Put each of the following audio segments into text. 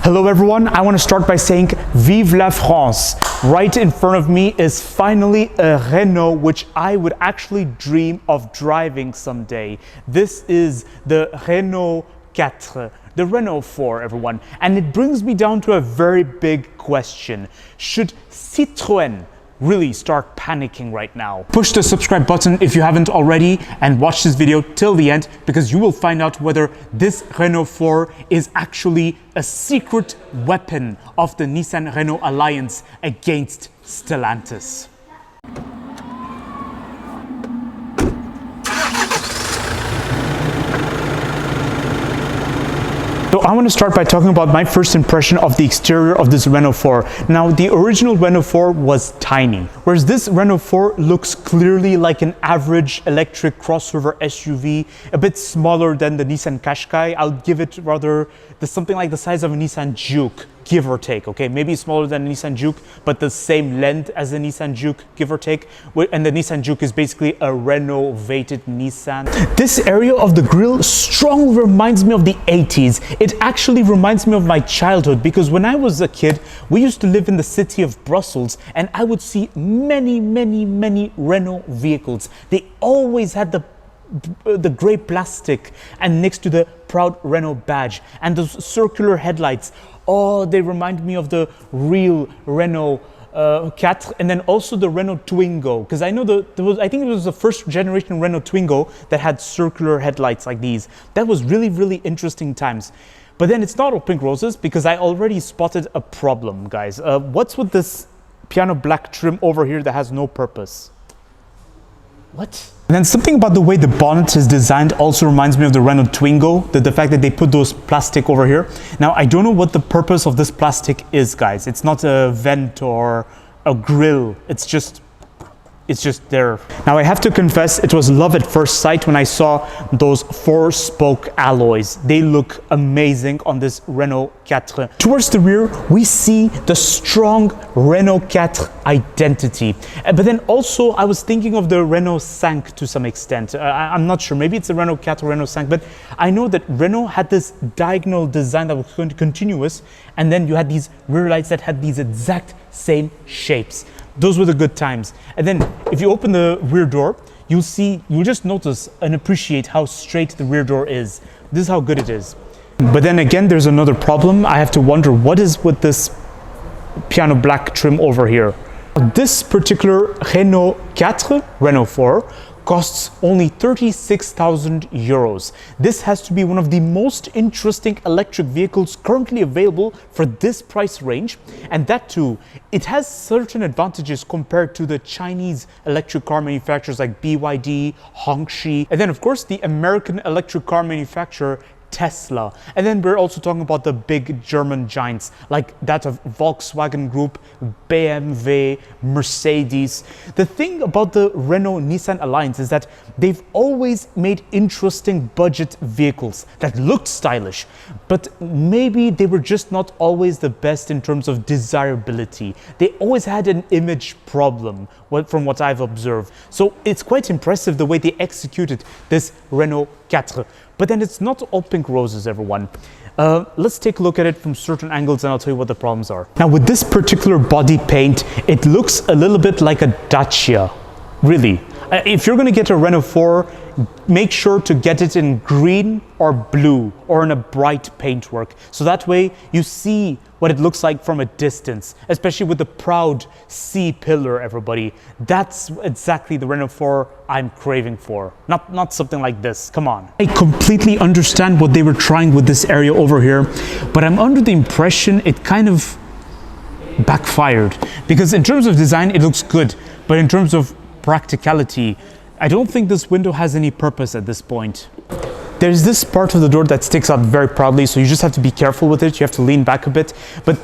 Hello everyone, I want to start by saying Vive la France. Right in front of me is finally a Renault which I would actually dream of driving someday. This is the Renault 4, the Renault 4 everyone. And it brings me down to a very big question. Should Citroen really start panicking right now? Push the subscribe button if you haven't already and watch this video till the end, because you will find out whether this Renault 4 is actually a secret weapon of the Nissan Renault Alliance against Stellantis. So I want to start by talking about my first impression of the exterior of this Renault 4. Now, the original Renault 4 was tiny, whereas this Renault 4 looks clearly like an average electric crossover SUV, a bit smaller than the Nissan Qashqai. I'll give it rather something like the size of a Nissan Juke, give or take, okay? Maybe smaller than a Nissan Juke, but the same length as a Nissan Juke, give or take. And the Nissan Juke is basically a renovated Nissan. This area of the grille strongly reminds me of the 80s. It actually reminds me of my childhood, because when I was a kid, we used to live in the city of Brussels, and I would see many Renault vehicles. They always had the gray plastic and next to the proud Renault badge and those circular headlights. Oh, they remind me of the real Renault 4, and then also the Renault Twingo, because I know I think it was the first generation Renault Twingo that had circular headlights like these. That was really interesting times. But then it's not all pink roses, because I already spotted a problem, guys. What's with this piano black trim over here that has no purpose? What? And then something about the way the bonnet is designed also reminds me of the Renault Twingo, the fact that they put those plastic over here. Now, I don't know what the purpose of this plastic is, guys. It's not a vent or a grill. It's just there. Now, I have to confess, it was love at first sight when I saw those 4-spoke alloys. They look amazing on this Renault 4. Towards the rear, we see the strong Renault 4 identity. But then also, I was thinking of the Renault 5 to some extent. I'm not sure, maybe it's a Renault 4 or Renault 5, but I know that Renault had this diagonal design that was continuous, and then you had these rear lights that had these exact same shapes. Those were the good times. And then if you open the rear door, you'll just notice and appreciate how straight the rear door is. This is how good it is. But then again, there's another problem. I have to wonder what is with this piano black trim over here. This particular Renault 4, Renault 4, costs only 36,000 euros. This has to be one of the most interesting electric vehicles currently available for this price range. And that too, it has certain advantages compared to the Chinese electric car manufacturers like BYD, Hongqi, and then of course the American electric car manufacturer Tesla. And then we're also talking about the big German giants like that of Volkswagen Group, BMW, Mercedes. The thing about the Renault-Nissan Alliance is that they've always made interesting budget vehicles that looked stylish, but maybe they were just not always the best in terms of desirability. They always had an image problem, from what I've observed. So it's quite impressive the way they executed this Renault 4. But then it's not all pink roses, everyone. Let's take a look at it from certain angles and I'll tell you what the problems are. Now, with this particular body paint, it looks a little bit like a Dacia, really. If you're going to get a Renault 4, make sure to get it in green or blue or in a bright paintwork. So that way you see what it looks like from a distance, especially with the proud C pillar, everybody. That's exactly the Renault 4 I'm craving for. Not something like this, come on. I completely understand what they were trying with this area over here, but I'm under the impression it kind of backfired. Because in terms of design, it looks good, but in terms of practicality, I don't think this window has any purpose at this point. There's this part of the door that sticks out very proudly, so you just have to be careful with it. You have to lean back a bit. But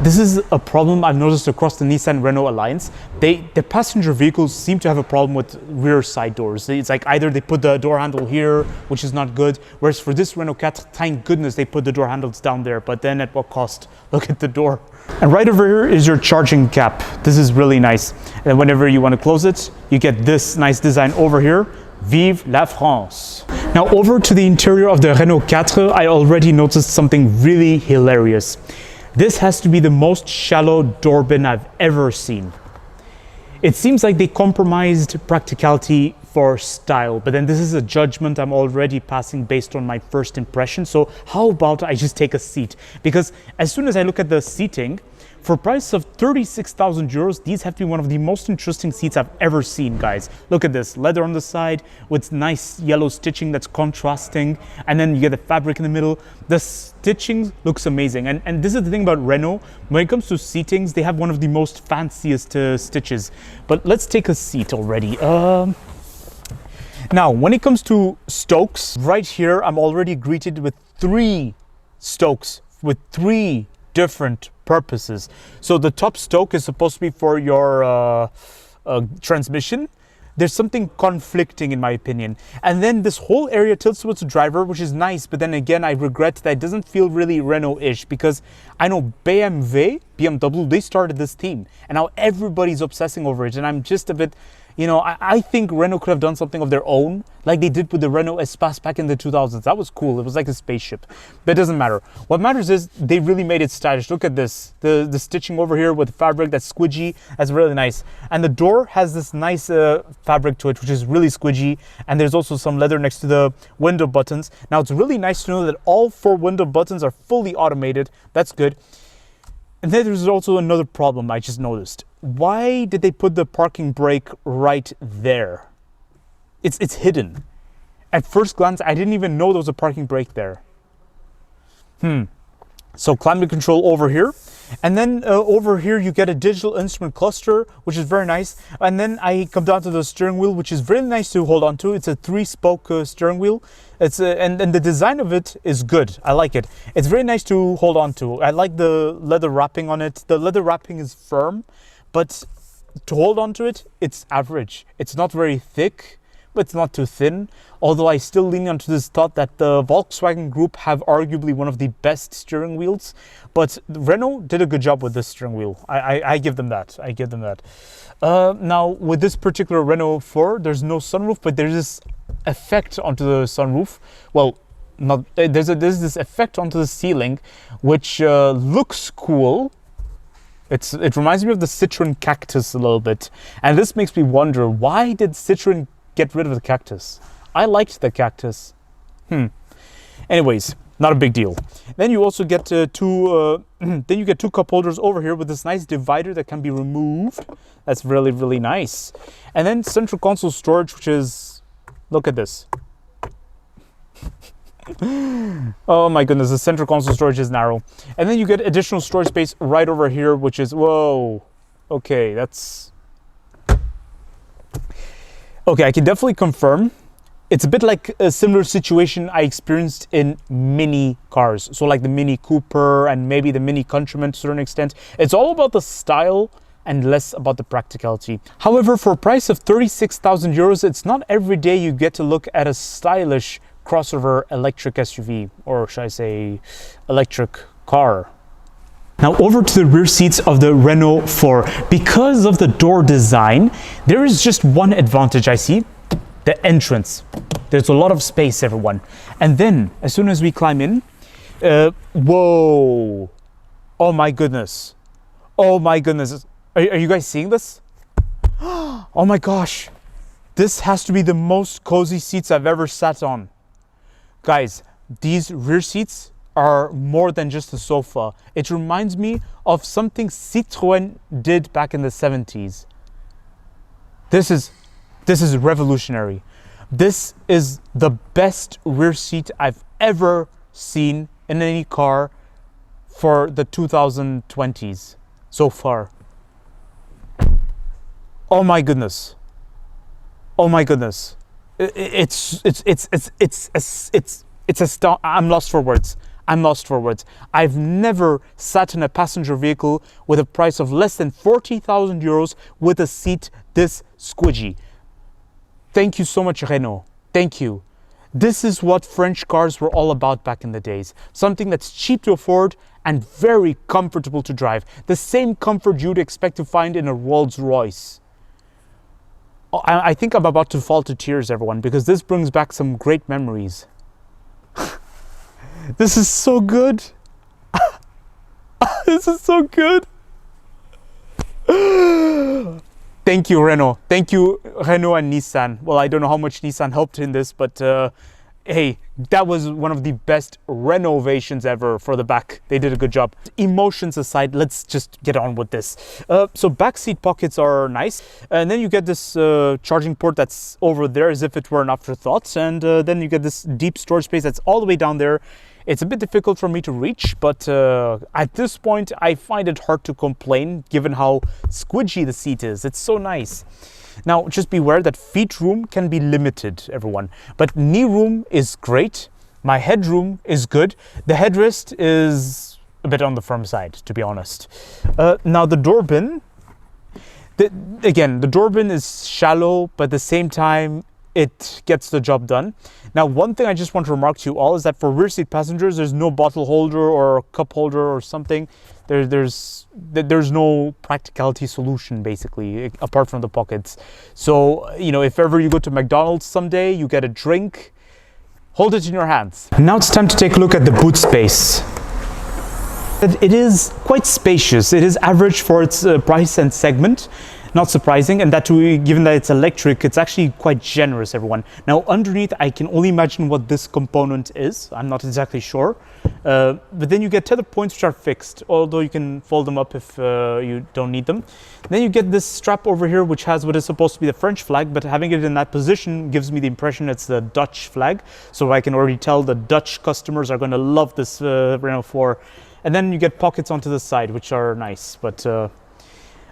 this is a problem I've noticed across the Nissan Renault Alliance. The passenger vehicles seem to have a problem with rear side doors. It's like either they put the door handle here, which is not good, whereas for this Renault 4, thank goodness they put the door handles down there, but then at what cost? Look at the door. And right over here is your charging cap. This is really nice. And whenever you want to close it, you get this nice design over here. Vive la France. Now over to the interior of the Renault 4, I already noticed something really hilarious. This has to be the most shallow door bin I've ever seen. It seems like they compromised practicality for style, but then this is a judgment I'm already passing based on my first impression. So how about I just take a seat? Because as soon as I look at the seating, for a price of 36,000 euros, these have to be one of the most interesting seats I've ever seen, guys. Look at this, leather on the side with nice yellow stitching that's contrasting, and then you get the fabric in the middle. The stitching looks amazing, and this is the thing about Renault. When it comes to seatings, they have one of the most fanciest stitches. But let's take a seat already. Now, when it comes to Stokes, right here, I'm already greeted with 3 Stokes with 3 different purposes. So the top Stoke is supposed to be for your transmission. There's something conflicting in my opinion. And then this whole area tilts towards the driver, which is nice, but then again, I regret that it doesn't feel really Renault-ish, because I know BMW, they started this theme, and now everybody's obsessing over it, and I'm just a bit, you know, I think Renault could have done something of their own, like they did with the Renault Espace back in the 2000s. That was cool. It was like a spaceship, but it doesn't matter. What matters is they really made it stylish. Look at this, the stitching over here with fabric that's squidgy. That's really nice. And the door has this nice fabric to it, which is really squidgy. And there's also some leather next to the window buttons. Now it's really nice to know that all 4 window buttons are fully automated. That's good. And then there's also another problem I just noticed. Why did they put the parking brake right there? It's hidden. At first glance, I didn't even know there was a parking brake there. So climate control over here. And then over here, you get a digital instrument cluster, which is very nice. And then I come down to the steering wheel, which is very nice to hold on to. It's a 3-spoke steering wheel. It's and the design of it is good. I like it. It's very nice to hold on to. I like the leather wrapping on it. The leather wrapping is firm, but to hold on to it, it's average. It's not very thick, but it's not too thin. Although I still lean onto this thought that the Volkswagen Group have arguably one of the best steering wheels, but Renault did a good job with this steering wheel. I give them that. I give them that. Now with this particular Renault 4, there's no sunroof, but there's this effect onto the sunroof. Well, not there's this effect onto the ceiling, which looks cool. It reminds me of the Citroen cactus a little bit, and this makes me wonder, why did Citroen get rid of the cactus? I liked the cactus. Anyways, not a big deal. Then you also get two cup holders over here with this nice divider that can be removed. That's really, really nice. And then central console storage, which is, look at this. Oh my goodness, the central console storage is narrow. And then you get additional storage space right over here, which is, whoa. Okay, that's... Okay, I can definitely confirm. It's a bit like a similar situation I experienced in mini cars. So like the Mini Cooper and maybe the Mini Countryman to a certain extent. It's all about the style and less about the practicality. However, for a price of 36,000 euros, it's not every day you get to look at a stylish crossover electric SUV, or should I say electric car. Now over to the rear seats of the Renault 4. Because of the door design, there is just one advantage I see: the entrance. There's a lot of space, everyone. And then as soon as we climb in, whoa, oh my goodness, oh my goodness, are you guys seeing this? Oh my gosh, this has to be the most cozy seats I've ever sat on. Guys, these rear seats are more than just a sofa. It reminds me of something Citroen did back in the 70s. This is revolutionary. This is the best rear seat I've ever seen in any car for the 2020s so far. Oh my goodness. Oh my goodness. I'm lost for words. I'm lost for words. I've never sat in a passenger vehicle with a price of less than 40,000 euros with a seat this squidgy. Thank you so much, Renault. Thank you. This is what French cars were all about back in the days. Something that's cheap to afford and very comfortable to drive. The same comfort you'd expect to find in a Rolls-Royce. I think I'm about to fall to tears, everyone, because this brings back some great memories. This is so good. This is so good. Thank you, Renault. Thank you, Renault and Nissan. Well, I don't know how much Nissan helped in this, but hey, that was one of the best renovations ever for the back. They did a good job. Emotions aside, let's just get on with this. So back seat pockets are nice. And then you get this charging port that's over there as if it were an afterthought. And then you get this deep storage space that's all the way down there. It's a bit difficult for me to reach, but at this point, I find it hard to complain given how squidgy the seat is. It's so nice. Now, just beware that feet room can be limited, everyone. But knee room is great. My headroom is good. The headrest is a bit on the firm side, to be honest. Now, the door bin. Again, the door bin is shallow, but at the same time, it gets the job done. Now, one thing I just want to remark to you all is that for rear seat passengers, there's no bottle holder or cup holder or something. There's no practicality solution, basically, apart from the pockets. So, you know, if ever you go to McDonald's someday, you get a drink, hold it in your hands. Now it's time to take a look at the boot space. It is quite spacious. It is average for its price and segment. Not surprising, and that too, given that it's electric, it's actually quite generous, everyone. Now, underneath, I can only imagine what this component is. I'm not exactly sure. But then you get tether points which are fixed, although you can fold them up if you don't need them. Then you get this strap over here, which has what is supposed to be the French flag, but having it in that position gives me the impression it's the Dutch flag. So I can already tell the Dutch customers are going to love this Renault 4. And then you get pockets onto the side, which are nice, but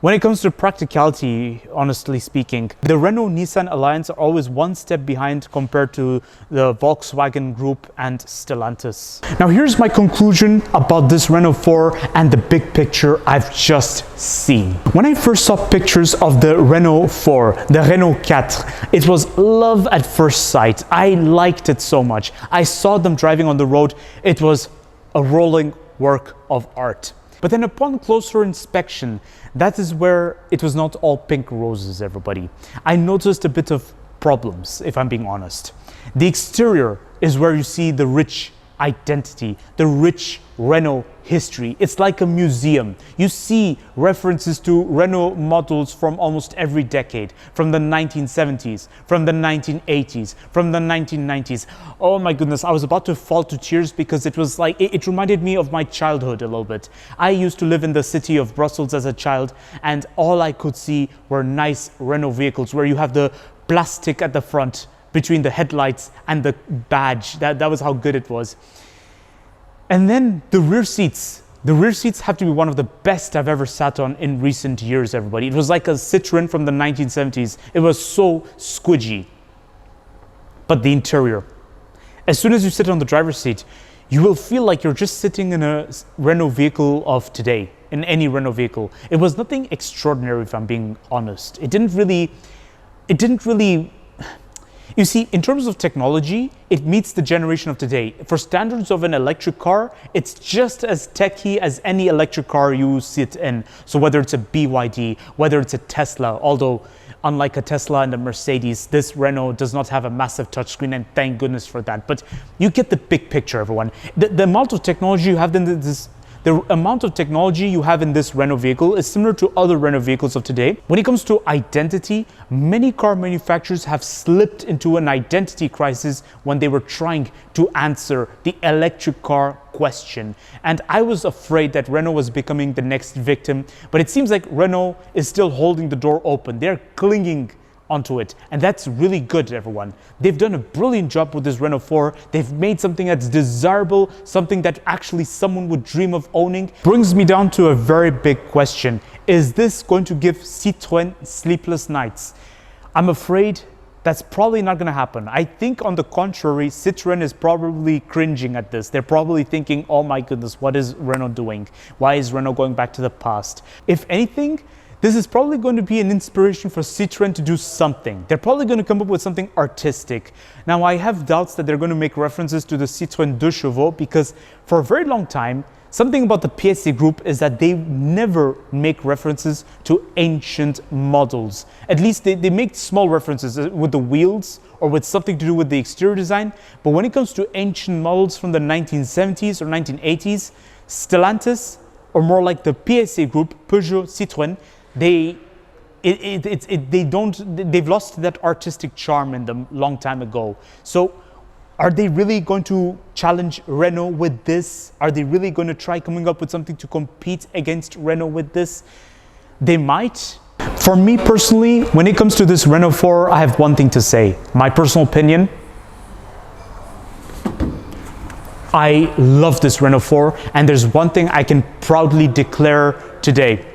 when it comes to practicality, honestly speaking, the Renault-Nissan Alliance are always one step behind compared to the Volkswagen Group and Stellantis. Now here's my conclusion about this Renault 4 and the big picture I've just seen. When I first saw pictures of the Renault 4, the Renault 4, it was love at first sight. I liked it so much. I saw them driving on the road. It was a rolling work of art. But then upon closer inspection, that is where it was not all pink roses, everybody. I noticed a bit of problems, if I'm being honest. The exterior is where you see the rich identity, the rich Renault history. It's like a museum. You see references to Renault models from almost every decade, from the 1970s, from the 1980s, from the 1990s. Oh my goodness, I was about to fall to tears because it was like, it reminded me of my childhood a little bit. I used to live in the city of Brussels as a child, and all I could see were nice Renault vehicles where you have the plastic at the front between the headlights and the badge. That was how good it was. And then the rear seats. The rear seats have to be one of the best I've ever sat on in recent years, everybody. It was like a Citroen from the 1970s. It was so squidgy. But the interior. As soon as you sit on the driver's seat, you will feel like you're just sitting in a Renault vehicle of today, in any Renault vehicle. It was nothing extraordinary, if I'm being honest. It didn't really, you see, in terms of technology, it meets the generation of today. For standards of an electric car, it's just as techy as any electric car you sit in. So whether it's a BYD, whether it's a Tesla, although unlike a Tesla and a Mercedes, this Renault does not have a massive touchscreen, and thank goodness for that. But you get the big picture, everyone. The amount of technology you have in this Renault vehicle is similar to other Renault vehicles of today. When it comes to identity, many car manufacturers have slipped into an identity crisis when they were trying to answer the electric car question. And I was afraid that Renault was becoming the next victim, but it seems like Renault is still holding the door open. They're clinging onto it, and that's really good, everyone. They've done a brilliant job with this Renault 4. They've made something that's desirable, something that actually someone would dream of owning. Brings me down to a very big question. Is this going to give Citroen sleepless nights? I'm afraid that's probably not going to happen. I think on the contrary, Citroen is probably cringing at this. They're probably thinking, oh my goodness, what is Renault doing? Why is Renault going back to the past? If anything, this is probably going to be an inspiration for Citroen to do something. They're probably going to come up with something artistic. Now, I have doubts that they're going to make references to the Citroen 2 Chevaux because for a very long time, Something about the PSA Group is that they never make references to ancient models. At least they make small references with the wheels or with something to do with the exterior design. But when it comes to ancient models from the 1970s or 1980s, Stellantis, or more like the PSA Group, Peugeot, Citroen, they've lost that artistic charm in them long time ago. So are they really going to challenge Renault with this? Are they really going to try coming up with something to compete against Renault with this? They might. For me personally, when it comes to this Renault 4, I have one thing to say. My personal opinion, I love this Renault 4, and there's one thing I can proudly declare today.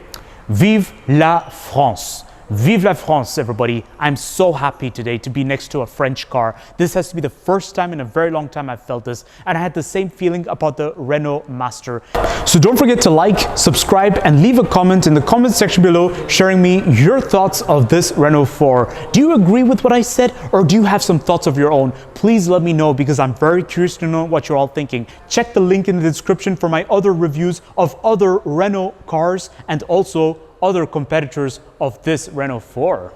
Vive la France! Vive la France, everybody. I'm so happy today to be next to a French car. This has to be the first time in a very long time I've felt this, and I had the same feeling about the Renault Master. So don't forget to like, subscribe, and leave a comment in the comment section below sharing me your thoughts of this Renault 4. Do you agree with what I said, or do you have some thoughts of your own? Please let me know, because I'm very curious to know what you're all thinking. Check the link in the description for my other reviews of other Renault cars and also other competitors of this Renault 4.